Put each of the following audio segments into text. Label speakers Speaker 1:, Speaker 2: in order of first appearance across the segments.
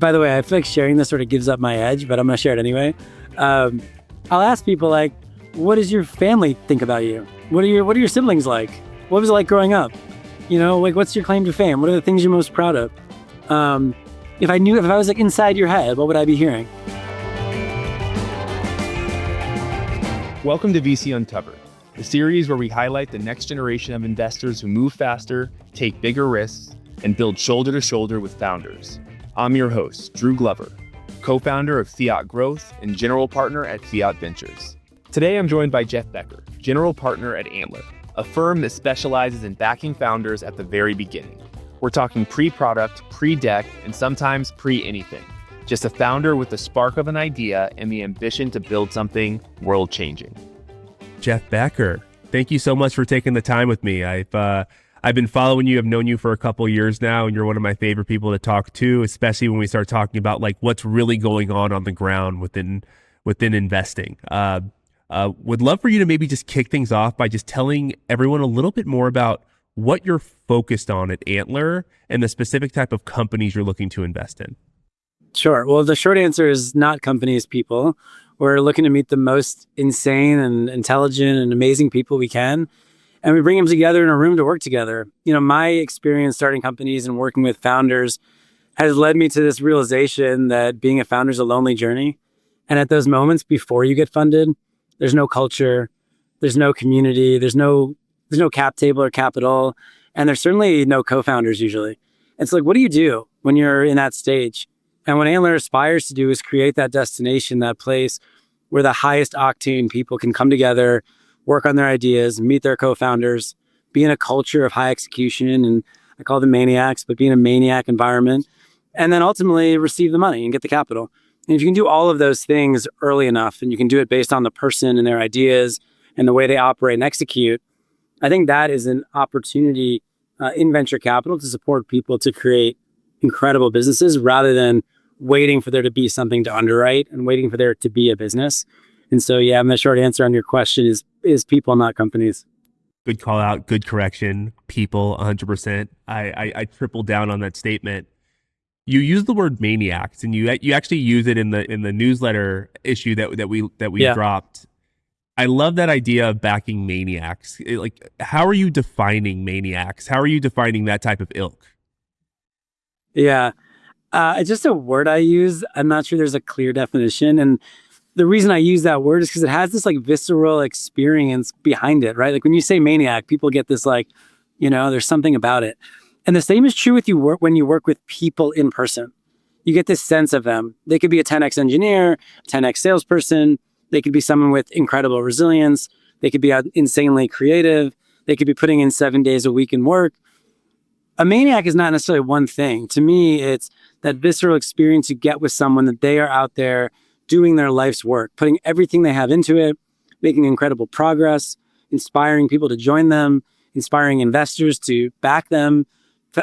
Speaker 1: by the way, I feel like sharing this sort of gives up my edge, but I'm going to share it anyway. I'll ask people like, what does your family think about you? What are your siblings like? What was it like growing up? Like what's your claim to fame? What are the things you're most proud of? If I was like inside your head, what would I be hearing?
Speaker 2: Welcome to VC Uncovered, the series where we highlight the next generation of investors who move faster, take bigger risks, and build shoulder to shoulder with founders. I'm your host, Drew Glover, co-founder of Fiat Growth and general partner at Fiat Ventures. Today, I'm joined by Jeff Becker, general partner at Antler, a firm that specializes in backing founders at the very beginning. We're talking pre-product, pre-deck, and sometimes pre-anything. Just a founder with the spark of an idea and the ambition to build something world-changing.
Speaker 3: Jeff Becker, thank you so much for taking the time with me. I've been following you. I've known you for a couple of years now, and you're one of my favorite people to talk to, especially when we start talking about like what's really going on the ground within investing. Would love for you to maybe just kick things off by just telling everyone a little bit more about what you're focused on at Antler and the specific type of companies you're looking to invest in.
Speaker 1: Sure. Well, the short answer is not companies, people. We're looking to meet the most insane and intelligent and amazing people we can. And we bring them together in a room to work together. My experience starting companies and working with founders has led me to this realization that being a founder is a lonely journey. And at those moments before you get funded, there's no culture, there's no community, there's no cap table or capital, and there's certainly no co-founders usually. It's like, what do you do when you're in that stage? And what Antler aspires to do is create that destination, that place where the highest octane people can come together, work on their ideas, meet their co-founders, be in a culture of high execution, and I call them maniacs, but be in a maniac environment, and then ultimately receive the money and get the capital. And if you can do all of those things early enough, and you can do it based on the person and their ideas and the way they operate and execute, I think that is an opportunity in venture capital to support people to create incredible businesses rather than waiting for there to be something to underwrite and waiting for there to be a business. And so, yeah, the short answer on your question is people, not companies.
Speaker 3: Good call out, good correction. People, 100%. I tripled down on that statement. You use the word maniacs, and you actually use it in the newsletter issue that we dropped. I love that idea of backing maniacs. How are you defining maniacs? How are you defining that type of ilk?
Speaker 1: Yeah, it's just a word I use. I'm not sure there's a clear definition, and the reason I use that word is because it has this like visceral experience behind it, right? Like when you say maniac, people get this like, there's something about it. And the same is true with when you work with people in person. You get this sense of them. They could be a 10x engineer, 10x salesperson. They could be someone with incredible resilience. They could be insanely creative. They could be putting in 7 days a week in work. A maniac is not necessarily one thing. To me, it's that visceral experience you get with someone that they are out there doing their life's work, putting everything they have into it, making incredible progress, inspiring people to join them, inspiring investors to back them,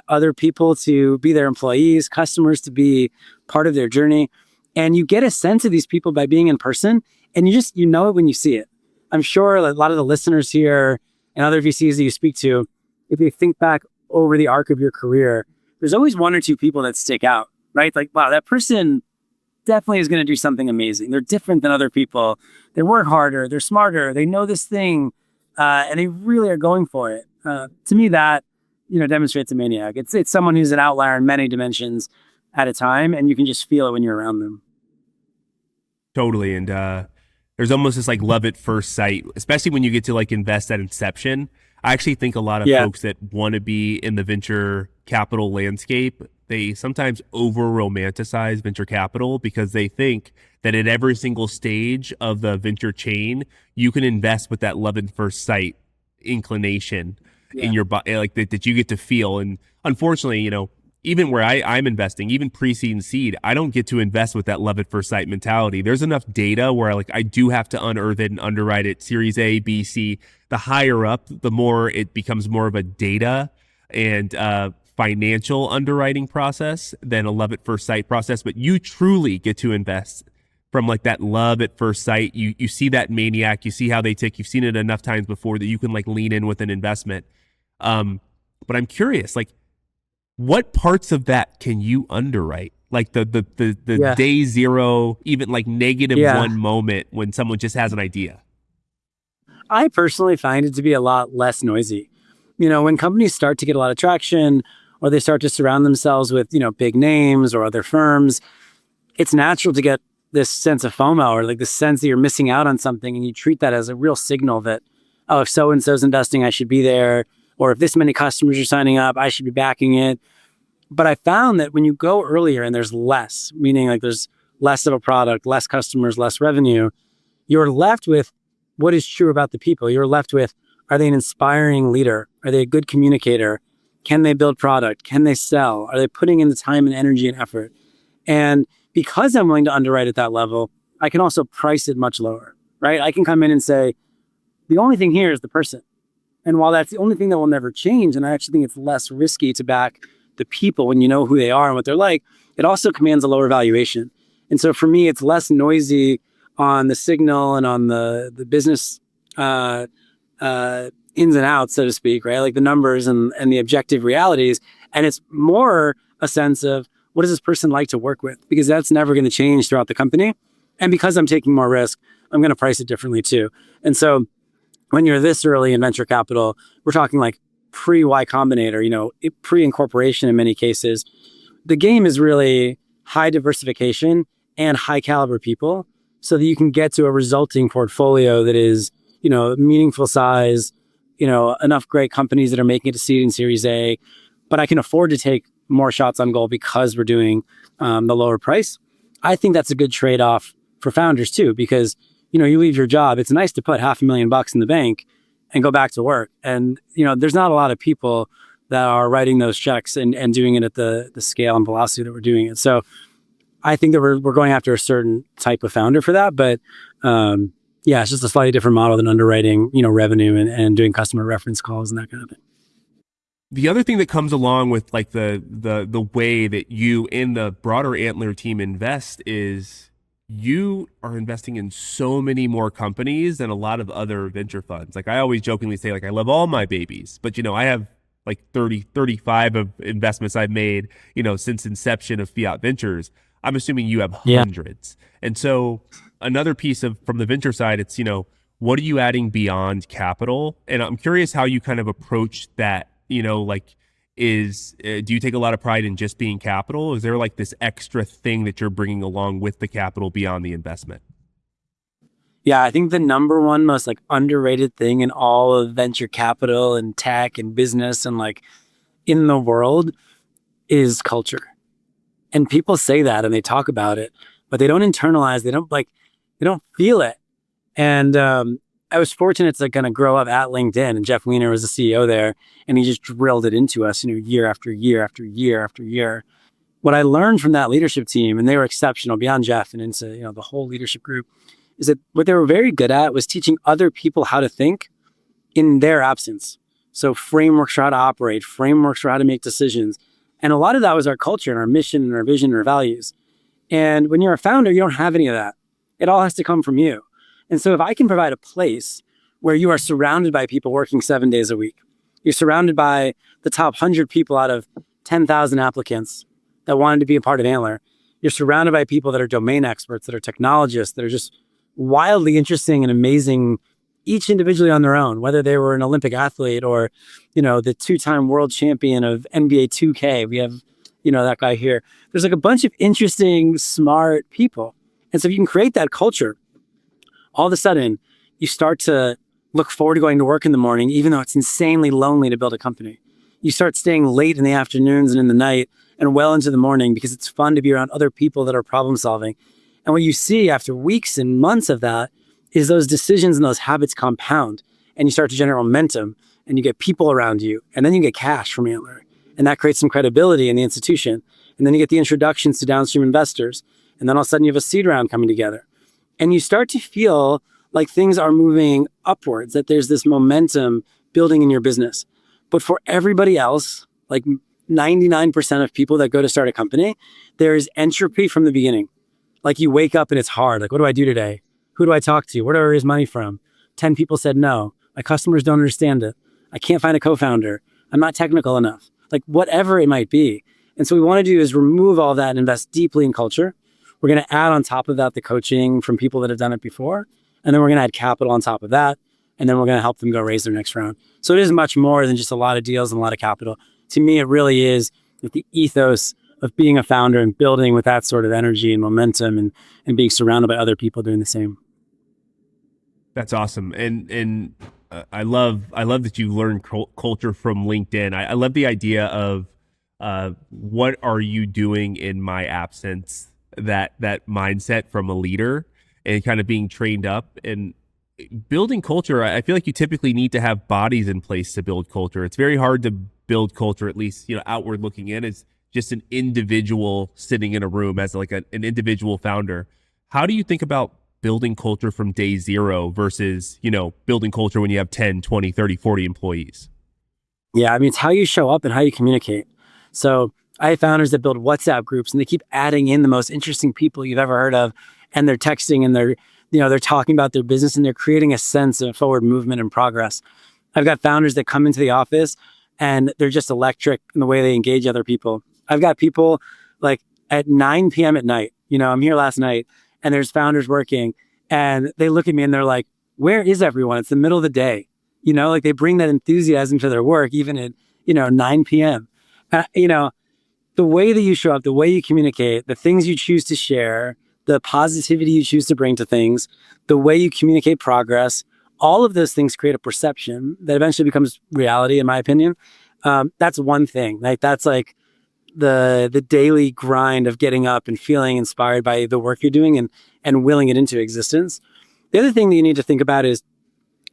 Speaker 1: other people to be their employees, customers to be part of their journey. And you get a sense of these people by being in person, and you know it when you see it. I'm sure a lot of the listeners here and other VCs that you speak to, if you think back over the arc of your career, there's always one or two people that stick out, right? Like, wow, that person definitely is going to do something amazing. They're different than other people. They work harder. They're smarter. They know this thing, and they really are going for it. To me, that demonstrates a maniac. It's someone who's an outlier in many dimensions at a time, and you can just feel it when you're around them.
Speaker 3: Totally, and there's almost this like love at first sight, especially when you get to like invest at inception. I actually think a lot of folks that want to be in the venture capital landscape, they sometimes over-romanticize venture capital because they think that at every single stage of the venture chain, you can invest with that love at first sight inclination in your body, like that you get to feel. And unfortunately, even where I'm investing, even pre-seed and seed, I don't get to invest with that love at first sight mentality. There's enough data where I do have to unearth it and underwrite it. Series A, B, C. The higher up, the more it becomes more of a data and financial underwriting process than a love at first sight process. But you truly get to invest from like that love at first sight. You see that maniac, you see how they tick. You've seen it enough times before that you can lean in with an investment. But I'm curious, what parts of that can you underwrite? Like the
Speaker 1: Yeah.
Speaker 3: day zero, even like negative
Speaker 1: Yeah.
Speaker 3: one moment when someone just has an idea.
Speaker 1: I personally find it to be a lot less noisy. When companies start to get a lot of traction or they start to surround themselves with, big names or other firms, it's natural to get this sense of FOMO, or like this sense that you're missing out on something, and you treat that as a real signal that, oh, if so-and-so's investing, I should be there. Or if this many customers are signing up, I should be backing it. But I found that when you go earlier and there's less, meaning like there's less of a product, less customers, less revenue, you're left with what is true about the people. You're left with, are they an inspiring leader? Are they a good communicator? Can they build product? Can they sell? Are they putting in the time and energy and effort? And because I'm willing to underwrite at that level, I can also price it much lower, right? I can come in and say, the only thing here is the person. And while that's the only thing that will never change, and I actually think it's less risky to back the people when you know who they are and what they're like, it also commands a lower valuation. And so for me, it's less noisy on the signal and on the business ins and outs, so to speak, right? Like the numbers and the objective realities. And it's more a sense of, what does this person like to work with? Because that's never going to change throughout the company. And because I'm taking more risk, I'm going to price it differently too. And so when you're this early in venture capital, we're talking like pre-Y Combinator, pre-incorporation in many cases. The game is really high diversification and high caliber people so that you can get to a resulting portfolio that is, meaningful size, enough great companies that are making it to seed and Series A. But I can afford to take more shots on goal because we're doing the lower price. I think that's a good trade-off for founders too, because you leave your job. It's nice to put $500,000 in the bank and go back to work. And there's not a lot of people that are writing those checks and doing it at the scale and velocity that we're doing it. So I think that we're going after a certain type of founder for that. But it's just a slightly different model than underwriting, revenue and doing customer reference calls and that kind of thing.
Speaker 3: The other thing that comes along with like the way that you and the broader Antler team invest is you are investing in so many more companies than a lot of other venture funds. Like I always jokingly say, like, I love all my babies, but I have like 35 of investments I've made, since inception of Fiat Ventures. I'm assuming you have hundreds. And so another piece from the venture side, it's, what are you adding beyond capital? And I'm curious how you kind of approach that. Do you take a lot of pride in just being capital? Is there like this extra thing that you're bringing along with the capital beyond the investment?
Speaker 1: Yeah, I think the number one most like underrated thing in all of venture capital and tech and business and like in the world is culture. And people say that and they talk about it, but they don't internalize, they don't feel it. And I was fortunate to kind of grow up at LinkedIn, and Jeff Weiner was the CEO there, and he just drilled it into us, year after year after year after year. What I learned from that leadership team, and they were exceptional beyond Jeff and into the whole leadership group, is that what they were very good at was teaching other people how to think in their absence. So frameworks for how to operate, frameworks for how to make decisions. And a lot of that was our culture and our mission and our vision and our values. And when you're a founder, you don't have any of that. It all has to come from you. And so if I can provide a place where you are surrounded by people working 7 days a week, you're surrounded by the top 100 people out of 10,000 applicants that wanted to be a part of Antler, you're surrounded by people that are domain experts, that are technologists, that are just wildly interesting and amazing, each individually on their own, whether they were an Olympic athlete or, the two-time world champion of NBA 2K. We have, that guy here. There's like a bunch of interesting, smart people. And so if you can create that culture, all of a sudden you start to look forward to going to work in the morning, even though it's insanely lonely to build a company. You start staying late in the afternoons and in the night and well into the morning because it's fun to be around other people that are problem solving. And what you see after weeks and months of that is those decisions and those habits compound, and you start to generate momentum, and you get people around you, and then you get cash from Antler, and that creates some credibility in the institution. And then you get the introductions to downstream investors, and then all of a sudden you have a seed round coming together. And you start to feel like things are moving upwards, that there's this momentum building in your business. But for everybody else, like 99% of people that go to start a company, there is entropy from the beginning. Like you wake up and it's hard. Like, what do I do today? Who do I talk to? Where do I raise money from? 10 people said no. My customers don't understand it. I can't find a co-founder. I'm not technical enough. Like whatever it might be. And so what we want to do is remove all that and invest deeply in culture. We're going to add on top of that the coaching from people that have done it before. And then we're going to add capital on top of that. And then we're going to help them go raise their next round. So it is much more than just a lot of deals and a lot of capital. To me, it really is the ethos of being a founder and building with that sort of energy and momentum and being surrounded by other people doing the same.
Speaker 3: That's awesome. And I love that you learn culture from LinkedIn. I love the idea of what are you doing in my absence, that mindset from a leader and kind of being trained up and building culture. I feel like you typically need to have bodies in place to build culture. It's very hard to build culture, at least, outward looking in, as just an individual sitting in a room as like an individual founder. How do you think about building culture from day zero versus, building culture when you have 10, 20, 30, 40 employees?
Speaker 1: Yeah, I mean, it's how you show up and how you communicate. So I have founders that build WhatsApp groups and they keep adding in the most interesting people you've ever heard of. And they're texting and they're talking about their business and they're creating a sense of forward movement and progress. I've got founders that come into the office and they're just electric in the way they engage other people. I've got people like at 9 p.m. at night, I'm here last night and there's founders working and they look at me and they're like, where is everyone? It's the middle of the day. Like they bring that enthusiasm to their work, even at, 9 p.m. The way that you show up, the way you communicate, the things you choose to share, the positivity you choose to bring to things, the way you communicate progress, all of those things create a perception that eventually becomes reality, in my opinion. That's one thing. Like that's like the daily grind of getting up and feeling inspired by the work you're doing and willing it into existence. The other thing that you need to think about is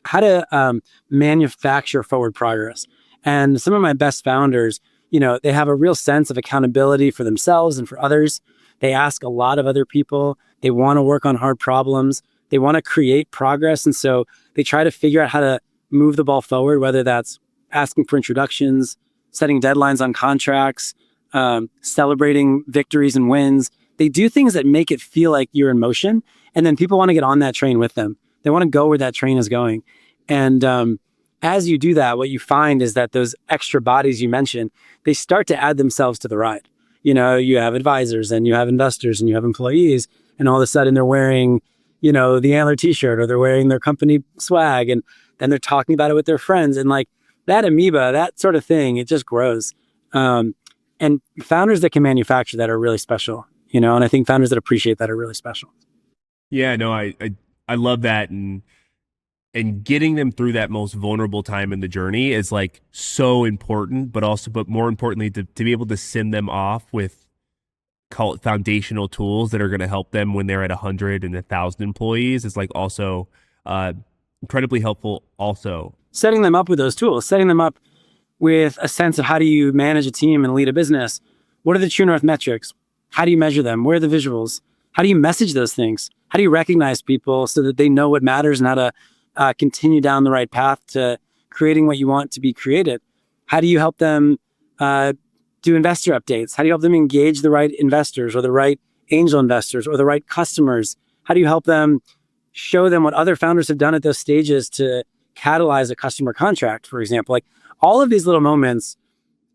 Speaker 1: how to manufacture forward progress. And some of my best founders, they have a real sense of accountability for themselves and for others. They ask a lot of other people. They want to work on hard problems. They want to create progress. And so they try to figure out how to move the ball forward, whether that's asking for introductions, setting deadlines on contracts, celebrating victories and wins. They do things that make it feel like you're in motion. And then people want to get on that train with them. They want to go where that train is going. And as you do that, what you find is that those extra bodies you mentioned, they start to add themselves to the ride. You have advisors and you have investors and you have employees, and all of a sudden they're wearing, the Antler t-shirt or they're wearing their company swag, and then they're talking about it with their friends. And like that amoeba, that sort of thing, it just grows. And founders that can manufacture that are really special, and I think founders that appreciate that are really special.
Speaker 3: Yeah, no, I love that. And getting them through that most vulnerable time in the journey is like so important, but more importantly, to be able to send them off with, call it, foundational tools that are going to help them when they're at 100 and 1,000 employees is like also incredibly helpful. Also,
Speaker 1: setting them up with those tools, setting them up with a sense of how do you manage a team and lead a business? What are the true north metrics? How do you measure them? Where are the visuals? How do you message those things? How do you recognize people so that they know what matters and how to continue down the right path to creating what you want to be created? How do you help them do investor updates? How do you help them engage the right investors or the right angel investors or the right customers? How do you help them show them what other founders have done at those stages to catalyze a customer contract, for example? Like all of these little moments,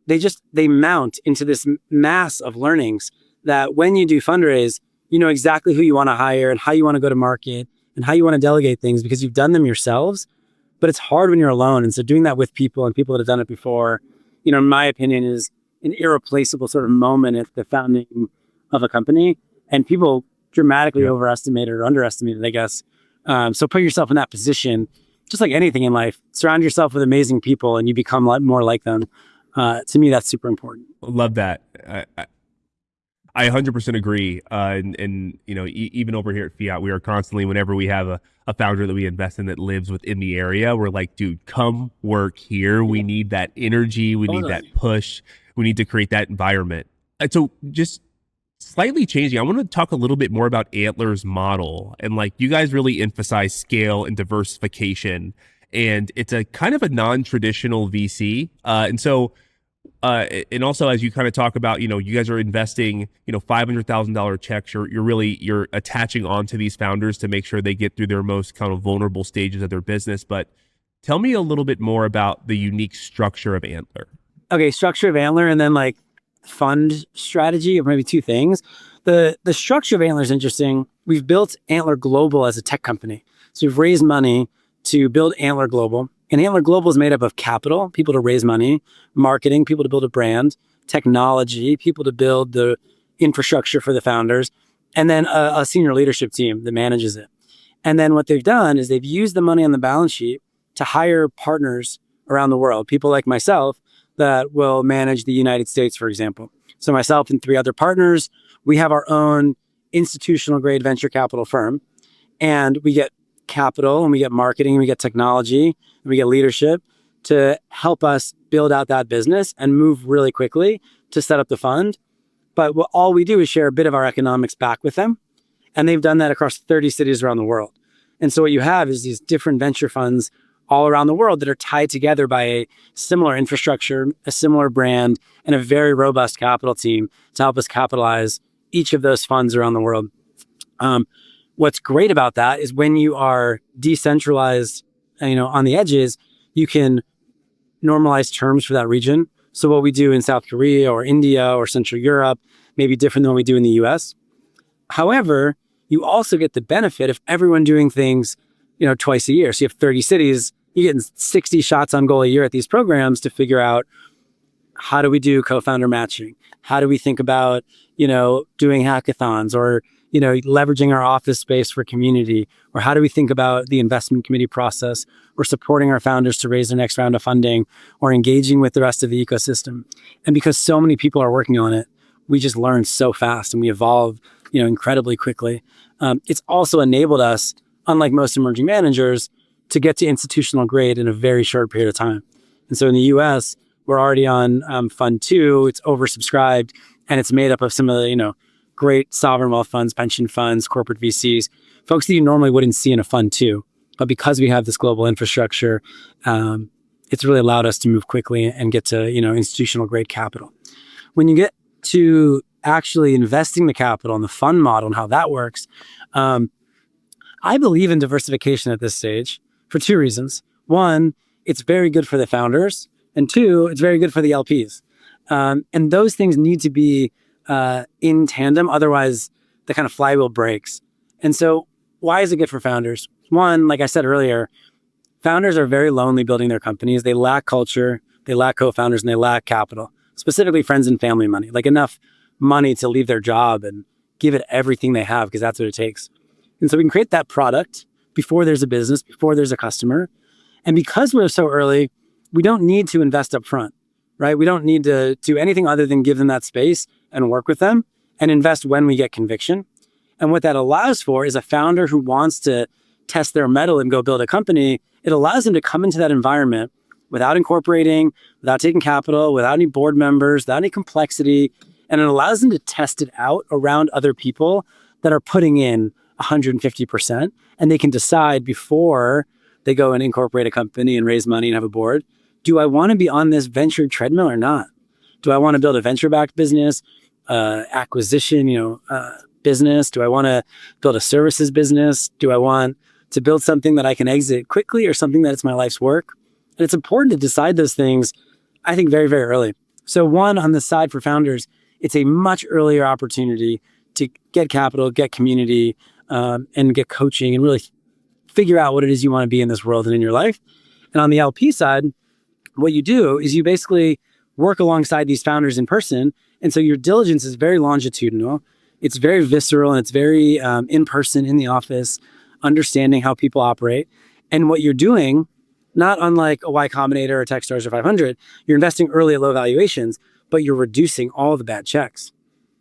Speaker 1: they mount into this mass of learnings that when you do fundraise, you know exactly who you want to hire and how you want to go to market and how you want to delegate things because you've done them yourselves. But it's hard when you're alone. And so doing that with people and people that have done it before, in my opinion, is an irreplaceable sort of moment at the founding of a company. And people dramatically overestimate it or underestimate it, I guess. So put yourself in that position, just like anything in life. Surround yourself with amazing people and you become more like them. To me, that's super important.
Speaker 3: Love that. I 100% agree. And even over here at Fiat, we are constantly, whenever we have a founder that we invest in that lives within the area, we're like, dude, come work here. We need that energy. We need that push. We need to create that environment. And so just slightly changing, I want to talk a little bit more about Antler's model. And like, you guys really emphasize scale and diversification. And it's a kind of a non-traditional VC. And also, as you kind of talk about, you guys are investing, $500,000 checks. You're attaching onto these founders to make sure they get through their most kind of vulnerable stages of their business. But tell me a little bit more about the unique structure of Antler.
Speaker 1: Okay, structure of Antler, and then like fund strategy of maybe two things. The structure of Antler is interesting. We've built Antler Global as a tech company. So we've raised money to build Antler Global. And Antler Global is made up of capital, people to raise money, marketing, people to build a brand, technology, people to build the infrastructure for the founders, and then a senior leadership team that manages it. And then what they've done is they've used the money on the balance sheet to hire partners around the world, people like myself that will manage the United States, for example. So myself and three other partners, we have our own institutional grade venture capital firm, and we get capital and we get marketing and we get technology and we get leadership to help us build out that business and move really quickly to set up the fund. But all we do is share a bit of our economics back with them. And they've done that across 30 cities around the world. And so what you have is these different venture funds all around the world that are tied together by a similar infrastructure, a similar brand, and a very robust capital team to help us capitalize each of those funds around the world. What's great about that is when you are decentralized, on the edges, you can normalize terms for that region. So what we do in South Korea or India or Central Europe may be different than what we do in the US. However, you also get the benefit of everyone doing things, twice a year. So you have 30 cities, you're getting 60 shots on goal a year at these programs to figure out, how do we do co-founder matching? How do we think about, doing hackathons or, leveraging our office space for community? Or how do we think about the investment committee process or supporting our founders to raise their next round of funding or engaging with the rest of the ecosystem? And because so many people are working on it, we just learn so fast and we evolve, incredibly quickly. It's also enabled us, unlike most emerging managers, to get to institutional grade in a very short period of time. And so in the US, we're already on Fund 2, it's oversubscribed, and it's made up of some of the, great sovereign wealth funds, pension funds, corporate VCs, folks that you normally wouldn't see in a Fund 2. But because we have this global infrastructure, it's really allowed us to move quickly and get to, institutional grade capital. When you get to actually investing the capital and the fund model and how that works, I believe in diversification at this stage for two reasons. One, it's very good for the founders. And two, it's very good for the LPs. And those things need to be in tandem. Otherwise, the kind of flywheel breaks. And so why is it good for founders? One, like I said earlier, founders are very lonely building their companies. They lack culture, they lack co-founders, and they lack capital, specifically friends and family money, like enough money to leave their job and give it everything they have, because that's what it takes. And so we can create that product before there's a business, before there's a customer. And because we're so early, we don't need to invest up front, right? We don't need to do anything other than give them that space and work with them and invest when we get conviction. And what that allows for is a founder who wants to test their mettle and go build a company. It allows them to come into that environment without incorporating, without taking capital, without any board members, without any complexity. And it allows them to test it out around other people that are putting in 150%. And they can decide before they go and incorporate a company and raise money and have a board, do I want to be on this venture treadmill or not? Do I want to build a venture-backed business, acquisition, business? Do I want to build a services business? Do I want to build something that I can exit quickly or something that it's my life's work? And it's important to decide those things, I think, very, very early. So one, on the side for founders, it's a much earlier opportunity to get capital, get community, and get coaching and really figure out what it is you want to be in this world and in your life. And on the LP side, what you do is you basically work alongside these founders in person. And so your diligence is very longitudinal. It's very visceral and it's very in person in the office, understanding how people operate. And what you're doing, not unlike a Y Combinator or Techstars or 500, you're investing early at low valuations, but you're reducing all the bad checks,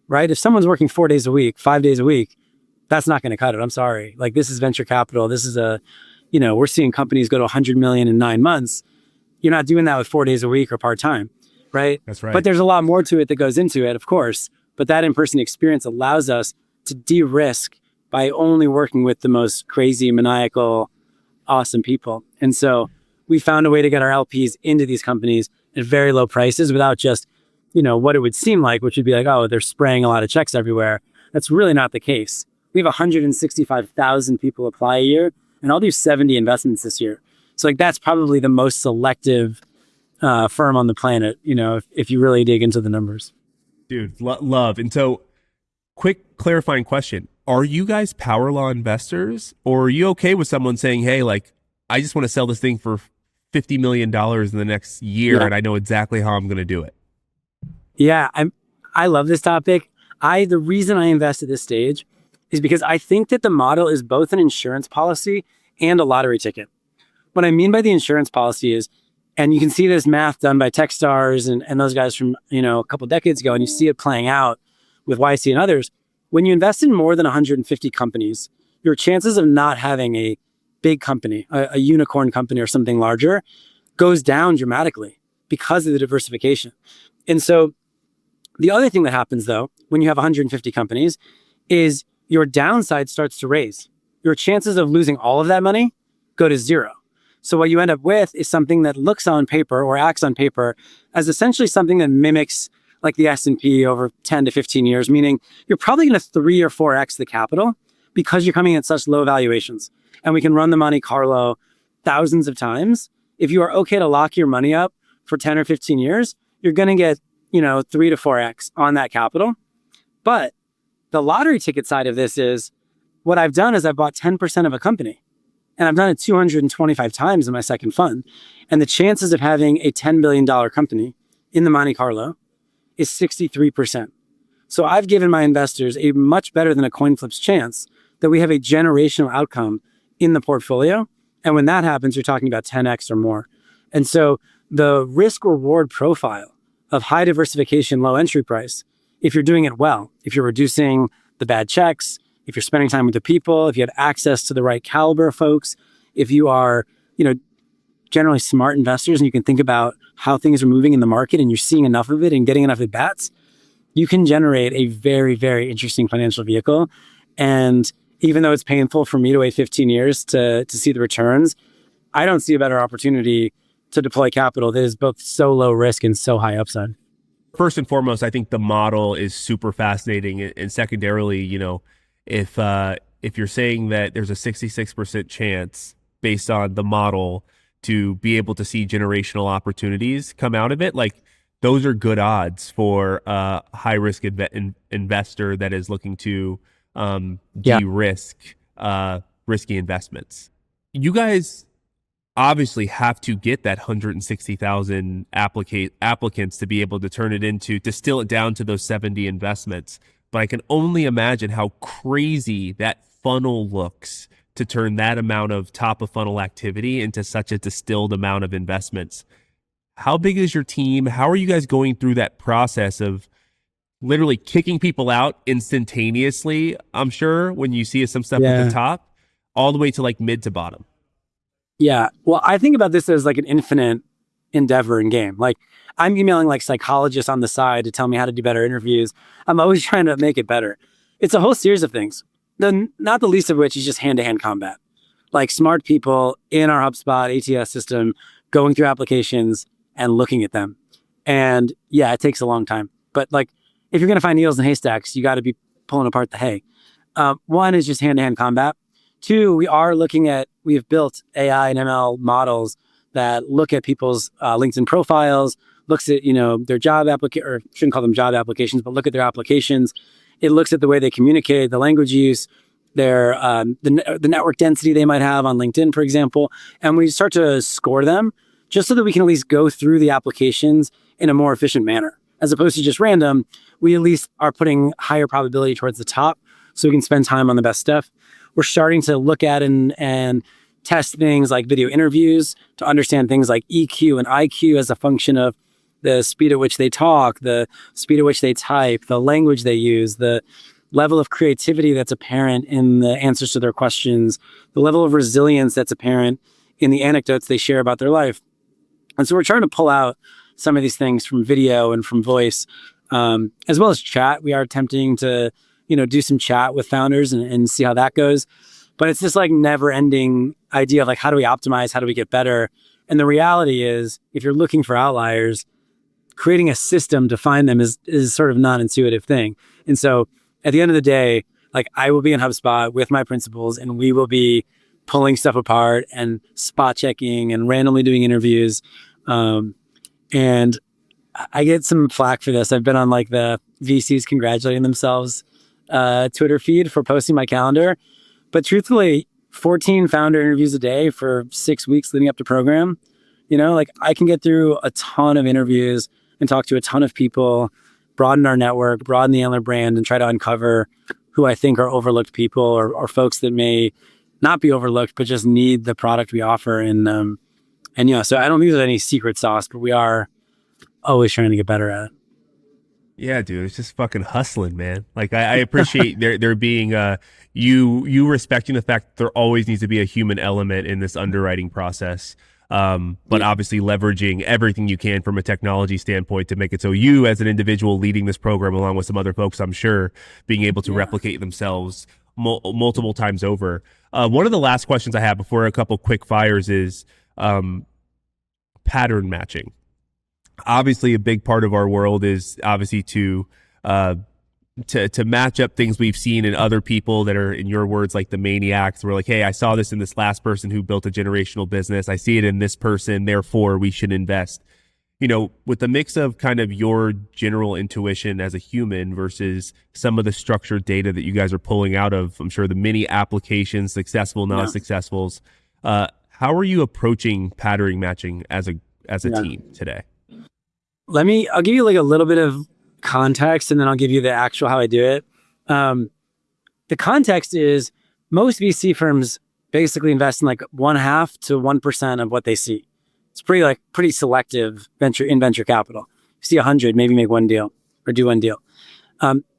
Speaker 1: right? If someone's working 4 days a week, 5 days a week, that's not going to cut it. I'm sorry. Like, this is venture capital. This is we're seeing companies go to 100 million in 9 months. You're not doing that with 4 days a week or part-time, right?
Speaker 3: That's right.
Speaker 1: But there's a lot more to it that goes into it, of course. But that in-person experience allows us to de-risk by only working with the most crazy, maniacal, awesome people. And so we found a way to get our LPs into these companies at very low prices without just, what it would seem like, which would be like, oh, they're spraying a lot of checks everywhere. That's really not the case. We have 165,000 people apply a year, and I'll do 70 investments this year. So that's probably the most selective firm on the planet, if you really dig into the numbers.
Speaker 3: Dude, love. And so, quick clarifying question. Are you guys power law investors, or are you okay with someone saying, hey, like, I just want to sell this thing for $50 million in the next year, and I know exactly how I'm going to do it?
Speaker 1: Yeah, I love this topic. The reason I invest at this stage is because I think that the model is both an insurance policy and a lottery ticket. What I mean by the insurance policy is, and you can see this math done by Techstars and those guys from, a couple decades ago, and you see it playing out with YC and others. When you invest in more than 150 companies, your chances of not having a big company, a unicorn company or something larger, goes down dramatically because of the diversification. And so the other thing that happens, though, when you have 150 companies, is your downside starts to raise. Your chances of losing all of that money go to zero. So what you end up with is something that looks on paper or acts on paper as essentially something that mimics like the S&P over 10 to 15 years, meaning you're probably going to 3 or 4x the capital because you're coming at such low valuations. And we can run the Monte Carlo thousands of times. If you are okay to lock your money up for 10 or 15 years, you're going to get 3 to 4x on that capital. But the lottery ticket side of this is what I've done is I've bought 10% of a company, and I've done it 225 times in my second fund. And the chances of having a $10 billion company in the Monte Carlo is 63%. So I've given my investors a much better than a coin flip's chance that we have a generational outcome in the portfolio. And when that happens, you're talking about 10x or more. And so the risk reward profile of high diversification, low entry price, if you're doing it well, if you're reducing the bad checks, if you're spending time with the people, if you have access to the right caliber of folks, if you are, generally smart investors and you can think about how things are moving in the market and you're seeing enough of it and getting enough at bats, you can generate a very, very interesting financial vehicle. And even though it's painful for me to wait 15 years to see the returns, I don't see a better opportunity to deploy capital that is both so low risk and so high upside.
Speaker 3: First and foremost, I think the model is super fascinating. And secondarily, if you're saying that there's a 66% chance based on the model to be able to see generational opportunities come out of it, like those are good odds for a high risk investor that is looking to de-risk risky investments. You guys obviously have to get that 160,000 applicants to be able to turn it into, distill it down to those 70 investments. But I can only imagine how crazy that funnel looks to turn that amount of top of funnel activity into such a distilled amount of investments. How big is your team? How are you guys going through that process of literally kicking people out instantaneously, I'm sure, when you see some stuff at the top, all the way to like mid to bottom?
Speaker 1: Yeah. Well, I think about this as like an infinite endeavor and game. Like I'm emailing like psychologists on the side to tell me how to do better interviews. I'm always trying to make it better. It's a whole series of things. Not the least of which is just hand-to-hand combat. Like smart people in our HubSpot ATS system going through applications and looking at them. And yeah, it takes a long time. But like if you're going to find needles in haystacks, you got to be pulling apart the hay. One is just hand-to-hand combat. Two, we have built AI and ML models that look at people's LinkedIn profiles, looks at, their job or shouldn't call them job applications, but look at their applications. It looks at the way they communicate, the language use, their the network density they might have on LinkedIn, for example. And we start to score them just so that we can at least go through the applications in a more efficient manner. As opposed to just random, we at least are putting higher probability towards the top so we can spend time on the best stuff. We're starting to look at and test things like video interviews to understand things like EQ and IQ as a function of the speed at which they talk, the speed at which they type, the language they use, the level of creativity that's apparent in the answers to their questions, the level of resilience that's apparent in the anecdotes they share about their life. And so we're trying to pull out some of these things from video and from voice, as well as chat. We are attempting to, do some chat with founders and see how that goes. But it's this like never ending idea of like, how do we optimize? How do we get better? And the reality is, if you're looking for outliers, creating a system to find them is sort of non-intuitive thing. And so at the end of the day, like I will be in HubSpot with my principals and we will be pulling stuff apart and spot checking and randomly doing interviews. And I get some flack for this. I've been on like the VCs congratulating themselves Twitter feed for posting my calendar. But truthfully, 14 founder interviews a day for 6 weeks leading up to program. Like I can get through a ton of interviews and talk to a ton of people, broaden our network, broaden the Antler brand, and try to uncover who I think are overlooked people or folks that may not be overlooked, but just need the product we offer. And so I don't think there's any secret sauce, but we are always trying to get better at it.
Speaker 3: Yeah, dude, it's just fucking hustling, man. Like I appreciate there being you respecting the fact that there always needs to be a human element in this underwriting process. But obviously leveraging everything you can from a technology standpoint to make it so you as an individual leading this program along with some other folks, I'm sure, being able to replicate themselves multiple times over. One of the last questions I have before a couple quick fires is pattern matching. Obviously, a big part of our world is obviously to match up things we've seen in other people that are, in your words, like the maniacs. We're like, hey, I saw this in this last person who built a generational business. I see it in this person, therefore we should invest. With the mix of kind of your general intuition as a human versus some of the structured data that you guys are pulling out of, I'm sure, the many applications, successful, non-successfuls. How are you approaching pattern matching as a team today?
Speaker 1: I'll give you like a little bit of context and then I'll give you the actual how I do it. The context is most VC firms basically invest in like 0.5% to 1% of what they see. It's pretty selective venture capital. You see 100, maybe make one deal or do one deal.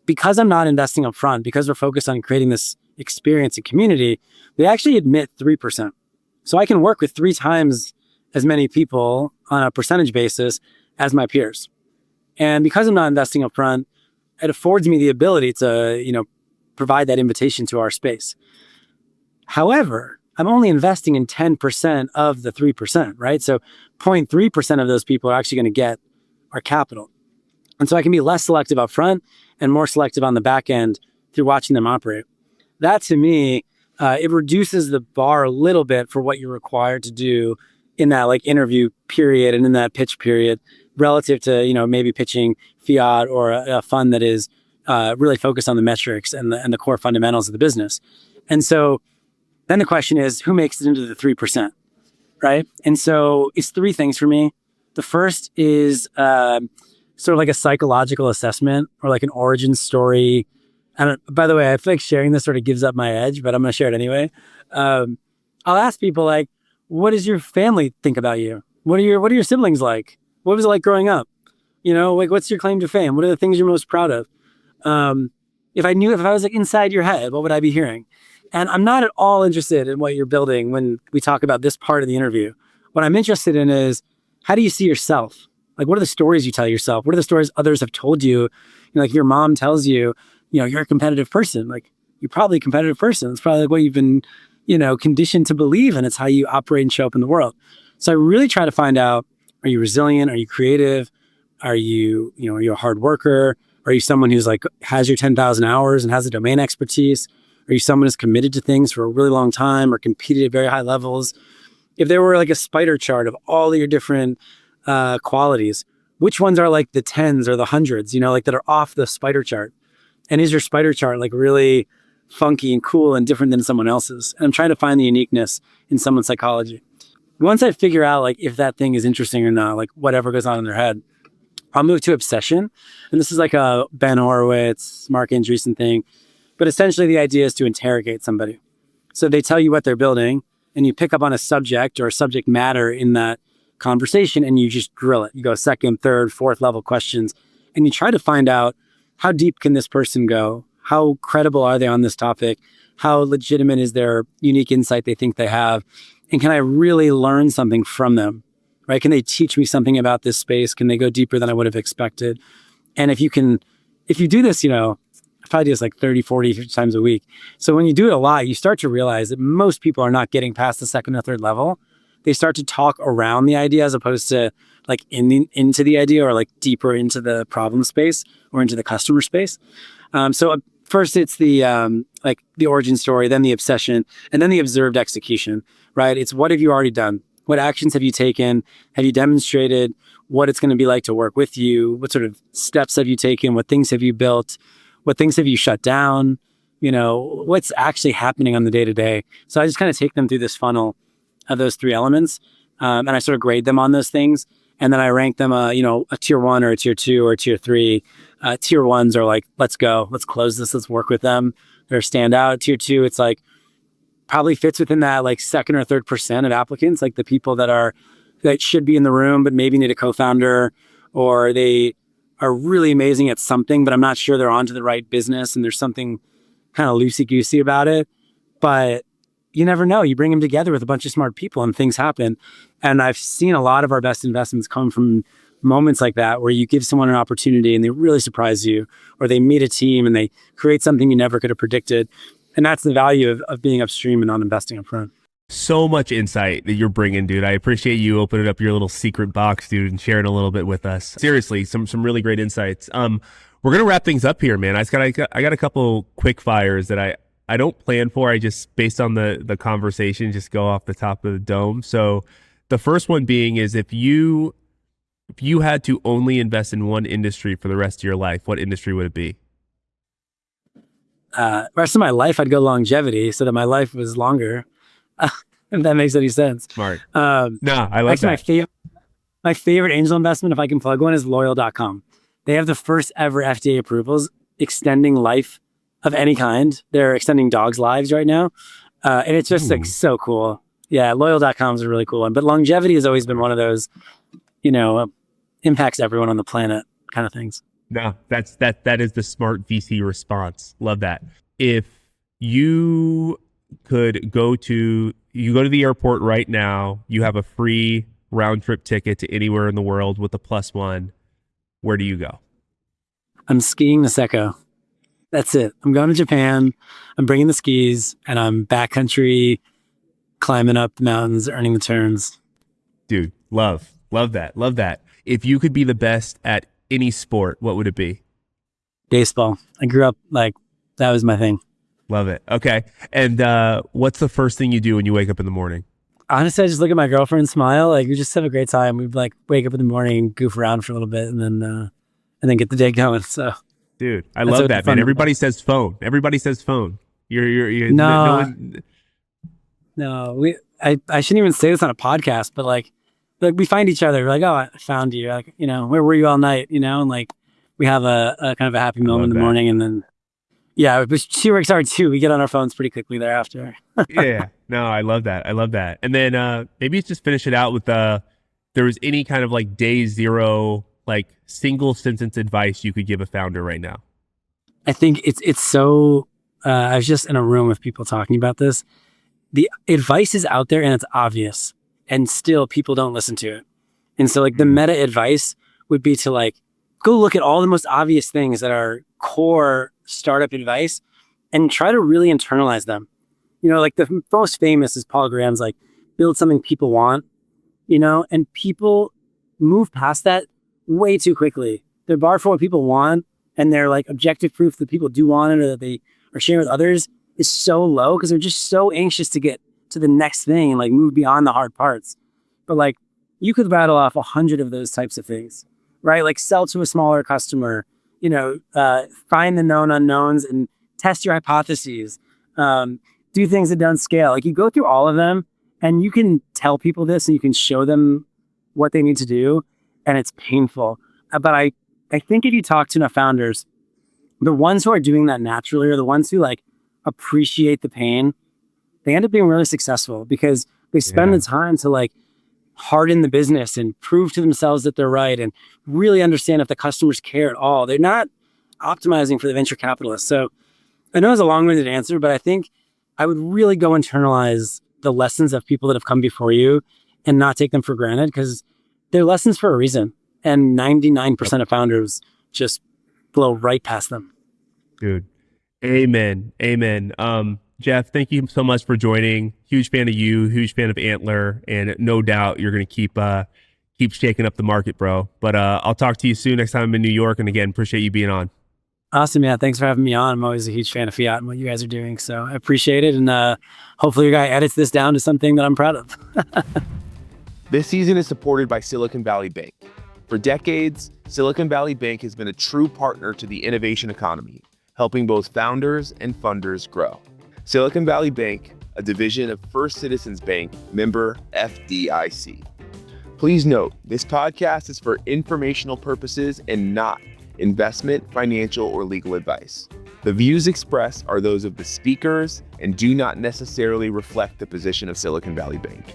Speaker 1: Because I'm not investing up front, because we're focused on creating this experience and community, they actually admit 3%. So I can work with 3 times as many people on a percentage basis as my peers. And because I'm not investing up front, it affords me the ability to, provide that invitation to our space. However, I'm only investing in 10% of the 3%, right? So 0.3% of those people are actually going to get our capital. And so I can be less selective up front and more selective on the back end through watching them operate. That to me, it reduces the bar a little bit for what you're required to do in that like interview period and in that pitch period relative to, maybe pitching fiat or a fund that is really focused on the metrics and the core fundamentals of the business. And so then the question is, who makes it into the 3%, right? And so it's 3 things for me. The first is sort of like a psychological assessment or like an origin story. And by the way, I feel like sharing this sort of gives up my edge, but I'm going to share it anyway. I'll ask people like, what does your family think about you? What are your siblings like? What was it like growing up? Like what's your claim to fame? What are the things you're most proud of? If I was like inside your head, what would I be hearing? And I'm not at all interested in what you're building when we talk about this part of the interview. What I'm interested in is, how do you see yourself? Like, what are the stories you tell yourself? What are the stories others have told you? Like your mom tells you, you're a competitive person. Like you're probably a competitive person. It's probably like what you've been, conditioned to believe. And it's how you operate and show up in the world. So I really try to find out, are you resilient? Are you creative? Are you, are you a hard worker? Are you someone who's like, has your 10,000 hours and has a domain expertise? Are you someone who's committed to things for a really long time or competed at very high levels? If there were like a spider chart of all of your different qualities, which ones are like the 10s or the 100s, like that are off the spider chart? And is your spider chart like really funky and cool and different than someone else's? And I'm trying to find the uniqueness in someone's psychology. Once I figure out like if that thing is interesting or not, like whatever goes on in their head, I'll move to obsession. And this is like a Ben Horowitz, Mark Andreessen thing. But essentially the idea is to interrogate somebody. So they tell you what they're building and you pick up on a subject or a subject matter in that conversation and you just drill it. You go 2nd, 3rd, 4th level questions and you try to find out, how deep can this person go? How credible are they on this topic? How legitimate is their unique insight they think they have? And can I really learn something from them, right? Can they teach me something about this space? Can they go deeper than I would have expected? And if you do this, I probably do this like 30, 40 50 times a week. So when you do it a lot, you start to realize that most people are not getting past the 2nd or 3rd level. They start to talk around the idea as opposed to like into the idea or like deeper into the problem space or into the customer space. So first it's the like the origin story, then the obsession, and then the observed execution, right? It's what have you already done? What actions have you taken? Have you demonstrated? what it's going to be like to work with you. What sort of steps have you taken? What things have you built? What things have you shut down? What's actually happening on the day to day. So I just kind of take them through this funnel of those three elements. And I sort of grade them on those things. And then I rank them, a tier 1 or a tier 2 or a tier 3. Tier 1s are like, let's go, let's close this, let's work with them. They're standout. Tier 2, it's like probably fits within that like 2nd or 3rd% of applicants, like the people that should be in the room, but maybe need a co-founder, or they are really amazing at something, but I'm not sure they're onto the right business and there's something kind of loosey-goosey about it. But you never know. You bring them together with a bunch of smart people and things happen. And I've seen a lot of our best investments come from moments like that, where you give someone an opportunity and they really surprise you, or they meet a team and they create something you never could have predicted. And that's the value of being upstream and not investing up front.
Speaker 3: So much insight that you're bringing, dude. I appreciate you opening up your little secret box, dude, and sharing a little bit with us. Seriously, some really great insights. We're gonna wrap things up here, man. I got a couple quick fires that I don't plan for. I just, based on the conversation, just go off the top of the dome. So the first one being is, if you had to only invest in one industry for the rest of your life, what industry would it be?
Speaker 1: Rest of my life, I'd go longevity, so that my life was longer. If that makes any sense.
Speaker 3: Smart. No, I like that.
Speaker 1: My favorite angel investment, if I can plug one, is loyal.com. They have the first ever FDA approvals extending life of any kind. They're extending dogs' lives right now. And it's just like so cool. Yeah, loyal.com is a really cool one. But longevity has always been one of those, impacts everyone on the planet kind of things.
Speaker 3: No, that is the smart VC response. Love that. If you could go to the airport right now, you have a free round trip ticket to anywhere in the world with a +1, where do you go?
Speaker 1: I'm skiing Niseko. That's it. I'm going to Japan. I'm bringing the skis, and I'm backcountry climbing up the mountains, earning the turns.
Speaker 3: Dude, love that. If you could be the best at any sport, what would it be?
Speaker 1: Baseball. I grew up like that was my thing.
Speaker 3: Love it. Okay. And what's the first thing you do when you wake up in the morning?
Speaker 1: Honestly, I just look at my girlfriend and smile. Like, we just have a great time. We like wake up in the morning and goof around for a little bit, and then get the day going. So,
Speaker 3: dude, I love that, man. Everybody says phone. You're
Speaker 1: no. I shouldn't even say this on a podcast, but like we find each other. We're like, oh, I found you. Like, where were you all night? And like we have a kind of a happy moment in the morning, and then. Yeah, but she works hard too. We get on our phones pretty quickly thereafter.
Speaker 3: Yeah, no, I love that. And then maybe just finish it out with there was any kind of like day zero, like single sentence advice you could give a founder right now.
Speaker 1: I think it's so. I was just in a room with people talking about this. The advice is out there and it's obvious, and still people don't listen to it. And so like the meta advice would be to like go look at all the most obvious things that are core startup advice and try to really internalize them. Like the most famous is Paul Graham's like, build something people want, and people move past that way too quickly. The bar for what people want and their like objective proof that people do want it or that they are sharing with others is so low because they're just so anxious to get to the next thing and like move beyond the hard parts. But like you could rattle off 100 of those types of things, right? Like sell to a smaller customer, find the known unknowns and test your hypotheses, do things that don't scale. Like you go through all of them and you can tell people this and you can show them what they need to do. And it's painful. But I think if you talk to enough founders, the ones who are doing that naturally are the ones who like appreciate the pain. They end up being really successful because they spend the time to like harden the business and prove to themselves that they're right and really understand if the customers care at all. They're not optimizing for the venture capitalists. So I know it's a long-winded answer, but I think I would really go internalize the lessons of people that have come before you and not take them for granted because they're lessons for a reason. And 99% of founders just blow right past them.
Speaker 3: Dude, amen. Jeff, thank you so much for joining. Huge fan of you, huge fan of Antler, and no doubt you're going to keep shaking up the market, bro. But I'll talk to you soon next time I'm in New York. And again, appreciate you being on.
Speaker 1: Awesome, yeah. Thanks for having me on. I'm always a huge fan of Fiat and what you guys are doing. So I appreciate it. And hopefully your guy edits this down to something that I'm proud of.
Speaker 2: This season is supported by Silicon Valley Bank. For decades, Silicon Valley Bank has been a true partner to the innovation economy, helping both founders and funders grow. Silicon Valley Bank, a division of First Citizens Bank, member FDIC. Please note, this podcast is for informational purposes and not investment, financial, or legal advice. The views expressed are those of the speakers and do not necessarily reflect the position of Silicon Valley Bank.